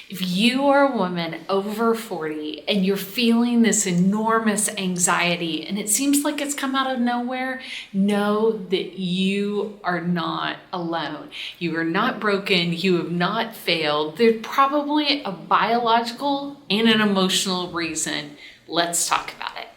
If you are a woman over 40 and you're feeling this enormous anxiety and it seems like it's come out of nowhere, know that you are not alone. You are not broken. You have not failed. There's probably a biological and an emotional reason. Let's talk about it.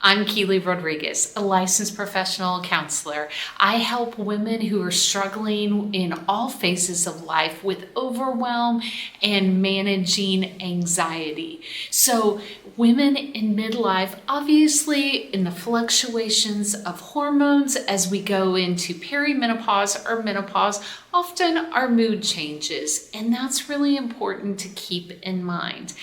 I'm Keely Rodriguez, a licensed professional counselor. I help women who are struggling in all phases of life with overwhelm and managing anxiety. So women in midlife, obviously in the fluctuations of hormones as we go into perimenopause or menopause, often our mood changes, and that's really important to keep in mind.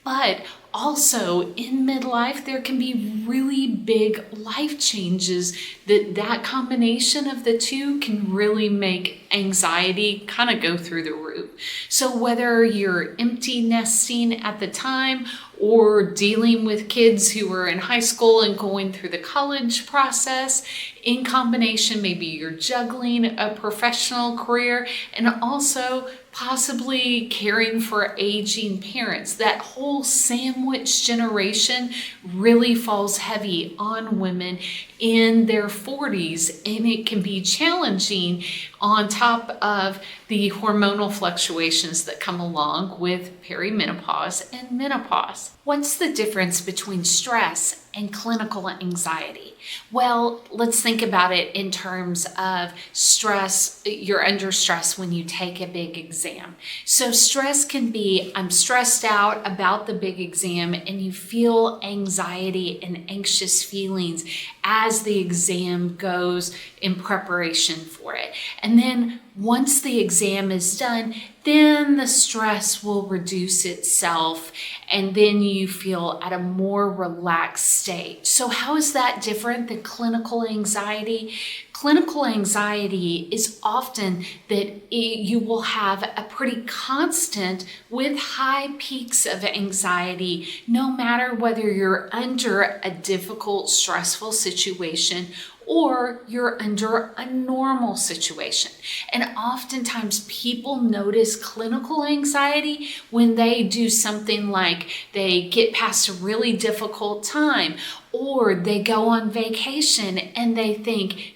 But also in midlife, there can be really big life changes that combination of the two can really make anxiety kind of go through the roof. So whether you're empty nesting at the time or dealing with kids who are in high school and going through the college process, in combination, maybe you're juggling a professional career and also possibly caring for aging parents. That whole sandwich generation really falls heavy on women in their 40s, and it can be challenging on top of the hormonal fluctuations that come along with perimenopause and menopause. What's the difference between stress and clinical anxiety? Well, let's think about it in terms of stress. You're under stress when you take a big exam. So stress can be, I'm stressed out about the big exam, and you feel anxiety and anxious feelings as the exam goes in preparation for it. And then once the exam is done, then the stress will reduce itself, and then you feel at a more relaxed state. So how is that different than clinical anxiety? Clinical anxiety is often that you will have a pretty constant with high peaks of anxiety, no matter whether you're under a difficult, stressful situation or you're under a normal situation. And oftentimes people notice clinical anxiety when they do something like they get past a really difficult time, or they go on vacation and they think,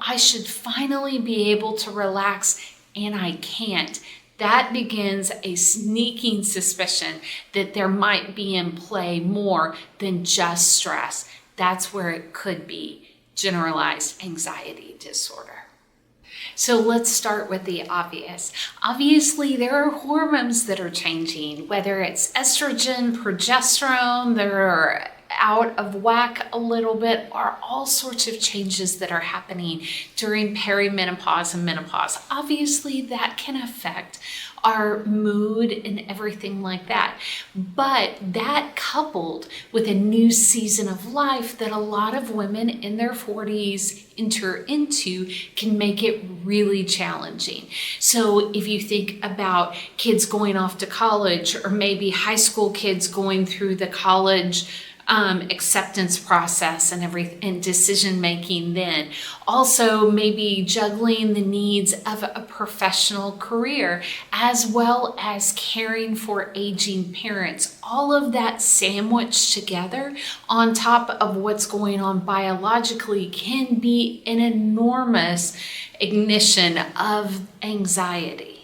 I should finally be able to relax, and I can't. That begins a sneaking suspicion that there might be in play more than just stress. That's where it could be generalized anxiety disorder. So let's start with the obvious. Obviously, there are hormones that are changing, whether it's estrogen, progesterone, they're out of whack a little bit, are all sorts of changes that are happening during perimenopause and menopause. Obviously, that can affect our mood and everything like that. But that coupled with a new season of life that a lot of women in their 40s enter into can make it really challenging. So if you think about kids going off to college, or maybe high school kids going through the college acceptance process and decision making then. Also maybe juggling the needs of a professional career, as well as caring for aging parents. All of that sandwiched together on top of what's going on biologically can be an enormous ignition of anxiety.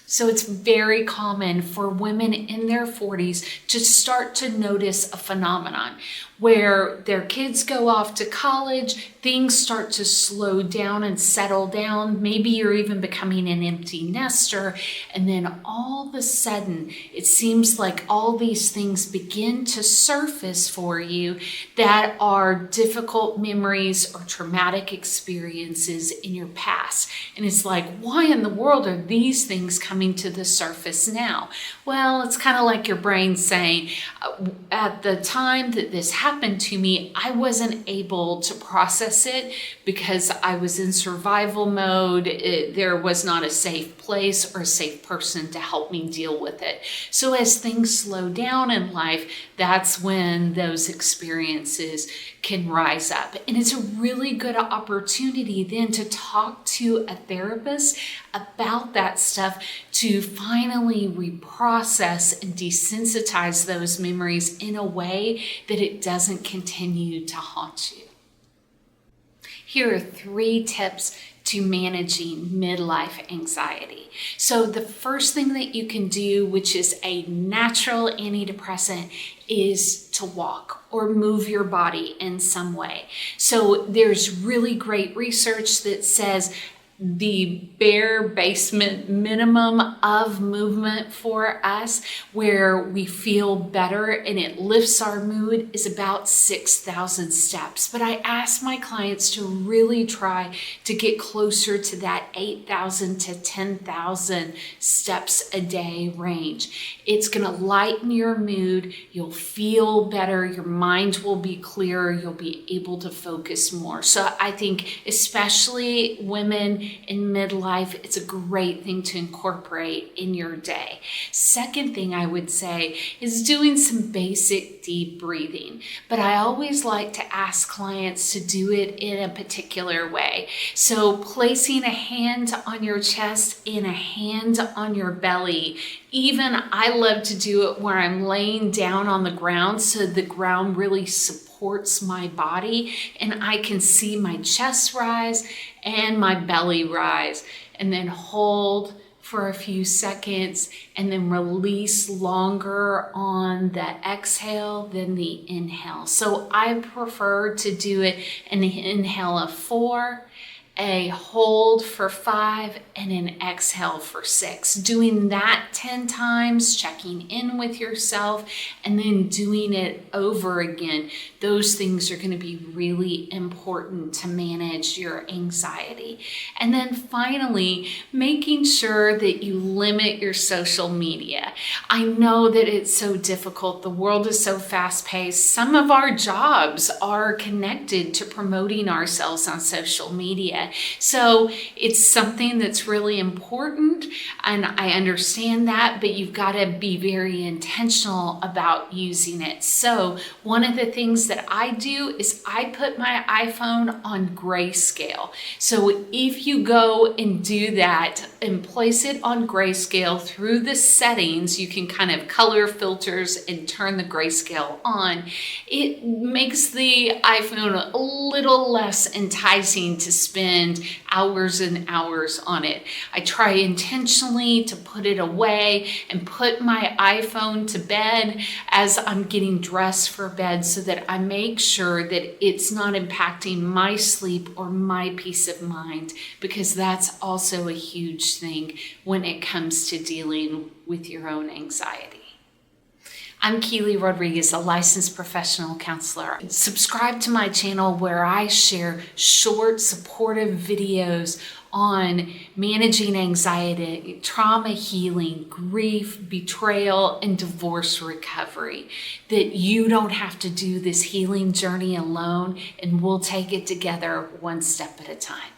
So it's very common for women in their 40s to start to notice a phenomenon where their kids go off to college, things start to slow down and settle down. Maybe you're even becoming an empty nester, and then all of a sudden it seems like all these things begin to surface for you that are difficult memories or traumatic experiences in your past. And it's like, why in the world are these things coming to the surface now? Well, it's kind of like your brain saying, at the time that this happened to me, I wasn't able to process it because I was in survival mode. There was not a safe place or a safe person to help me deal with it. So as things slow down in life, that's when those experiences can rise up. And it's a really good opportunity then to talk to a therapist about that stuff to finally reprocess and desensitize those memories in a way that it doesn't continue to haunt you. Here are 3 tips to managing midlife anxiety. So the first thing that you can do, which is a natural antidepressant, is to walk or move your body in some way. So there's really great research that says the bare basement minimum of movement for us, where we feel better and it lifts our mood, is about 6,000 steps. But I ask my clients to really try to get closer to that 8,000 to 10,000 steps a day range. It's going to lighten your mood. You'll feel better. Your mind will be clearer. You'll be able to focus more. So I think especially women in midlife, it's a great thing to incorporate in your day. Second thing I would say is doing some basic deep breathing, but I always like to ask clients to do it in a particular way. So placing a hand on your chest and a hand on your belly. Even I love to do it where I'm laying down on the ground so the ground really supports my body and I can see my chest rise and my belly rise, and then hold for a few seconds and then release longer on the exhale than the inhale. So I prefer to do it an inhale of 4, a hold for 5, and an exhale for 6. Doing that 10 times, checking in with yourself, and then doing it over again. Those things are going to be really important to manage your anxiety. And then finally, making sure that you limit your social media. I know that it's so difficult. The world is so fast-paced. Some of our jobs are connected to promoting ourselves on social media. So it's something that's really important, and I understand that, but you've got to be very intentional about using it. So one of the things that I do is I put my iPhone on grayscale. So if you go and do that and place it on grayscale through the settings, you can kind of color filters and turn the grayscale on. It makes the iPhone a little less enticing to spend hours and hours on it. I try intentionally to put it away and put my iPhone to bed as I'm getting dressed for bed so that I make sure that it's not impacting my sleep or my peace of mind, because that's also a huge thing when it comes to dealing with your own anxiety. I'm Keely Rodriguez, a licensed professional counselor. Subscribe to my channel where I share short, supportive videos on managing anxiety, trauma healing, grief, betrayal, and divorce recovery. That you don't have to do this healing journey alone, and we'll take it together one step at a time.